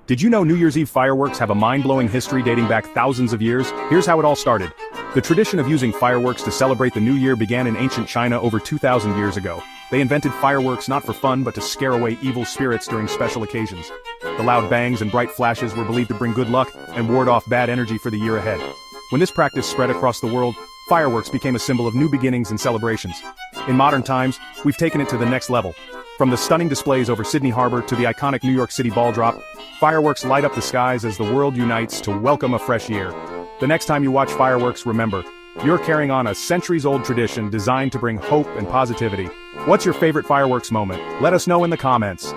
Did you know New Year's Eve fireworks have a mind-blowing history dating back thousands of years? Here's how it all started. The tradition of using fireworks to celebrate the new year began in ancient China over 2,000 years ago. They invented fireworks not for fun but to scare away evil spirits during special occasions. The loud bangs and bright flashes were believed to bring good luck and ward off bad energy for the year ahead. When this practice spread across the world, fireworks became a symbol of new beginnings and celebrations. In modern times, we've taken it to the next level. From the stunning displays over Sydney Harbour to the iconic New York City ball drop, fireworks light up the skies as the world unites to welcome a fresh year. The next time you watch fireworks, remember, you're carrying on a centuries-old tradition designed to bring hope and positivity. What's your favorite fireworks moment? Let us know in the comments.